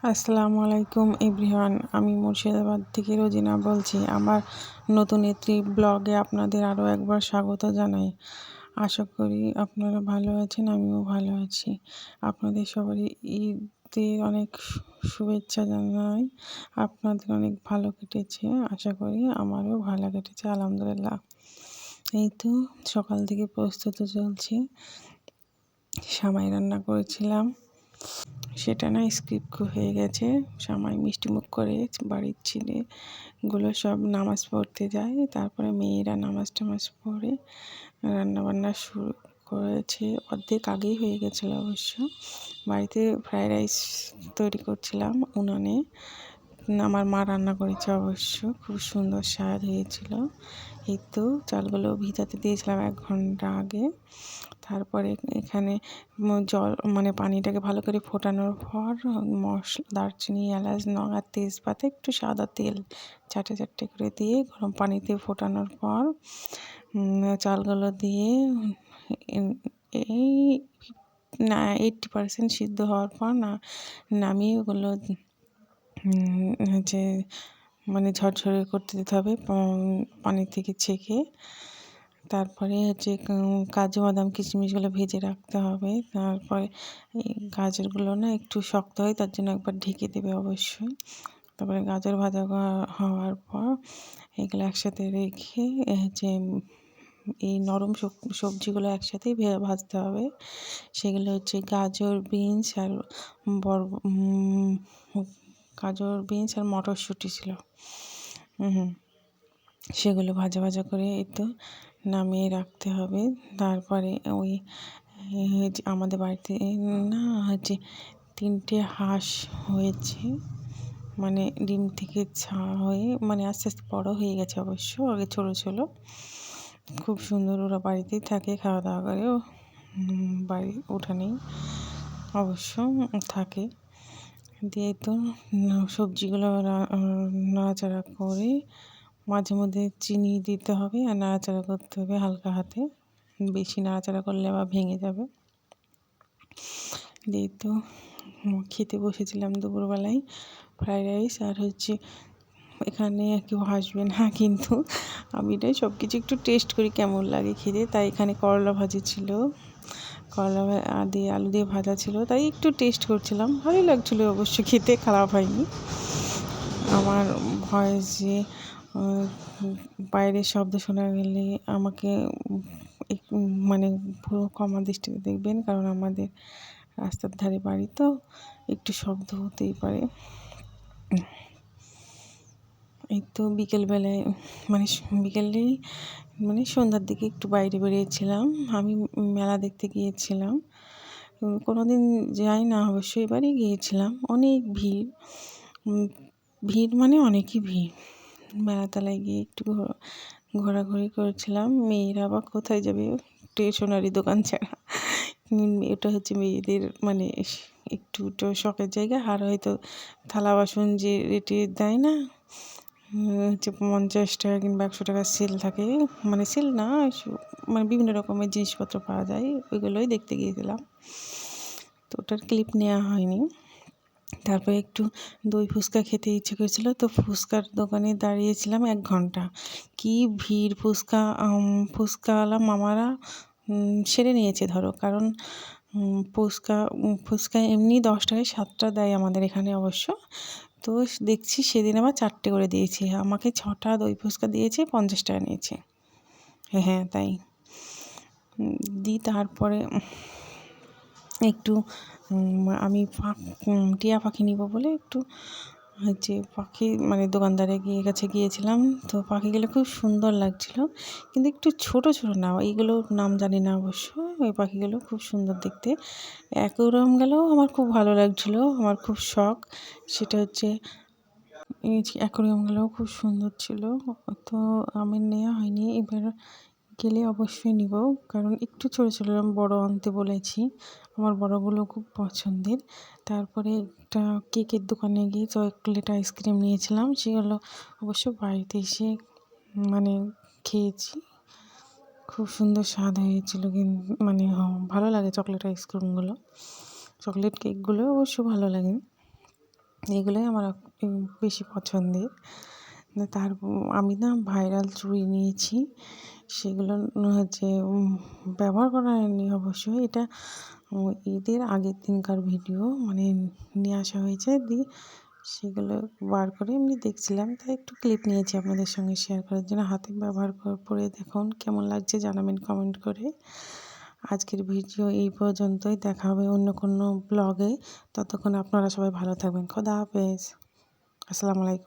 আসসালামু আলাইকুম এভরিওয়ান। আমি মুর্শিদাবাদ থেকে রোজিনা বলছি। আমার নতুন একটি ব্লগে আপনাদের আরও একবার স্বাগত জানাই। আশা করি আপনারা ভালো আছেন, আমিও ভালো আছি। আপনাদের সবারই ঈদের অনেক শুভেচ্ছা জানাই। আপনাদের অনেক ভালো কেটেছে, আশা করি আমারও ভালো কেটেছে, আলহামদুলিল্লাহ। এই তো সকাল থেকে প্রস্তুত চলছে। সামাই রান্না করেছিলাম, সেটা না স্কিপ হয়ে গেছে। সামাই মিষ্টিমুখ করে বাড়ির ছেলেগুলো সব নামাজ পড়তে যায়, তারপরে মেয়েরা নামাজ টামাজ পড়ে রান্নাবান্না শুরু করেছে। অর্ধেক আগেই হয়ে গেছিলো অবশ্য। বাড়িতে ফ্রায়েড রাইস তৈরি করছিলাম উনানে। আমার মা রান্না করেছে অবশ্য, খুব সুন্দর স্বাদ হয়েছিল। এই তো চালগুলো ভিজাতে দিয়েছিলাম 1 ঘন্টা আগে। তারপরে এখানে জল পানিটাকে ভালো করে ফোটানোর পর মশলা, দারচিনি, এলাচ, লং আর তেজপাতা, একটু সাদা তেল চারটে করে দিয়ে গরম পানিতে ফোটানোর পর চালগুলো দিয়ে এই 80% সিদ্ধ হওয়ার পর নামিয়ে ওগুলো হচ্ছে ঝরঝরে করতে দিতে হবে পানি থেকে ছেঁকে। তারপরে হচ্ছে কাজু বাদাম কিশমিশগুলো ভেজে রাখতে হবে। তারপরে এই গাজরগুলো একটু শক্ত হয়, তার জন্য একবার ঢেকে দেবে অবশ্যই। তারপরে গাজর ভাজা হওয়ার পর এগুলো একসাথে রেখে হচ্ছে এই নরম সবজিগুলো একসাথেই ভাজতে হবে। সেগুলো হচ্ছে গাজর, বিনস আর মটরশুঁটি ছিল। সেগুলো ভাজা করে এই তো নামিয়ে রাখতে হবে। তারপরে ওই আমাদের বাড়িতে হচ্ছে 3টে হাঁস হয়েছে, ডিম থেকে হয়ে আস্তে আস্তে বড়ো হয়ে গেছে অবশ্য। আগে ছোটো ছিল, খুব সুন্দর। ওরা বাড়িতেই থাকে, খাওয়া দাওয়া করে, বাড়ির উঠানেই অবশ্য থাকে। দিয়ে তো সবজিগুলো নাড়াচাড়া করে মাঝে মধ্যে চিনি দিতে হবে আর নাড়াচাড়া করতে হবে হালকা হাতে। বেশি নাড়াচাড়া করলে আবার ভেঙে যাবে। দিয়ে তো খেতে বসেছিলাম দুপুরবেলায় ফ্রায়েড রাইস। আর হচ্ছে এখানে কেউ হাসবে না, কিন্তু আমি এটাই সব কিছু একটু টেস্ট করি কেমন লাগে খেতে। তাই এখানে করলা ভাজি ছিল, করলা দিয়ে আলু দিয়ে ভাজা ছিল, তাই একটু টেস্ট করছিলাম। ভালোই লাগছিলো অবশ্য, খেতে খারাপ হয়নি। আমার ভয়েসে বাইরের শব্দ শোনা গেলে আমাকে পুরো ক্ষমা দৃষ্টিতে দেখবেন, কারণ আমাদের রাস্তার ধারে বাড়ি তো একটু শব্দ হতেই পারে। এই তো বিকেলবেলায় বিকেলেই সন্ধ্যার দিকে একটু বাইরে বেরিয়েছিলাম। আমি মেলা দেখতে গিয়েছিলাম, কোনোদিন যাই না অবশ্য, এবারই গিয়েছিলাম। অনেক ভিড় অনেকই ভিড়। মেলাতলায় গিয়ে একটু ঘোরাঘুরি করেছিলাম। মেয়েরা আবার কোথায় যাবে স্টেশনারি দোকান ছাড়া। এটা হচ্ছে মেয়েদের একটু শখের জায়গা। আর হয়তো থালা বাসন যে রেটে দেয় না, হচ্ছে 50 টাকা কিংবা 100 টাকার সেল থাকে, সেল না, বিভিন্ন রকমের জিনিসপত্র পাওয়া যায়, ওইগুলোই দেখতে গিয়েছিলাম। তো ওটার ক্লিপ নেওয়া হয়নি। তারপরে একটু দই ফুচকা খেতে ইচ্ছে করেছিল, তো ফুচকার দোকানে দাঁড়িয়েছিলাম 1 ঘন্টা। কি ভিড়! ফুচকাওয়ালা মামারা সেরে নিয়েছে ধরো, কারণ ফুচকা এমনি 10 টাকায় 7টা দেয় আমাদের এখানে অবশ্য। তো দেখছি সেদিন আবার 4টে করে দিয়েছে, আমাকে 6টা দই ফুচকা দিয়েছে, 50 টাকা নিয়েছে। হ্যাঁ তাই তারপরে একটু আমি টিয়া পাখি নিব বলে একটু হচ্ছে পাখি দোকানদারের কাছে গিয়েছিলাম। তো পাখিগুলো খুব সুন্দর লাগছিল, কিন্তু একটু ছোট না, এইগুলোর নাম জানি না অবশ্য। ওই পাখিগুলো খুব সুন্দর দেখতে। অ্যাকোয়ারিয়াম গেলেও আমার খুব ভালো লাগছিলো, আমার খুব শখ। সেটা হচ্ছে অ্যাকোয়ারিয়ামগুলোও খুব সুন্দর ছিল। তো আমি নেওয়া হয়নি, এবার গেলে অবশ্যই নিব, কারণ একটু ছোটো আমি বড় আনতে বলেছি, আমার বড়গুলো খুব পছন্দের। তারপরে একটা কেকের দোকানে গিয়ে চকলেট আইসক্রিম নিয়েছিলাম, সেগুলো অবশ্য বাড়িতে এসে খেয়েছি। খুব সুন্দর স্বাদ হয়েছিল, কিন্তু ভালো লাগে চকলেট আইসক্রিমগুলো, চকলেট কেকগুলো অবশ্য ভালো লাগে। এগুলোই আমার বেশি পছন্দের। তার আমি না ভাইরাল চুড়ি নিয়েছি, সেগুলো হচ্ছে ব্যবহার করা হয়নি অবশ্যই। এটা ঈদের আগের দিনকার ভিডিও, মানে নিয়ে আসা হয়েছে, দিয়ে সেগুলো বার করে এমনি দেখছিলাম, তাই একটু ক্লিপ নিয়েছি আপনাদের সঙ্গে শেয়ার করার জন্য। হাতে ব্যবহার পরে দেখুন কেমন লাগছে, জানাবেন কমেন্ট করে। আজকের ভিডিও এই পর্যন্তই, দেখা হবে অন্য কোনো ব্লগে। ততক্ষণ আপনারা সবাই ভালো থাকবেন। খোদা হাফেজ। আসসালামু আলাইকুম।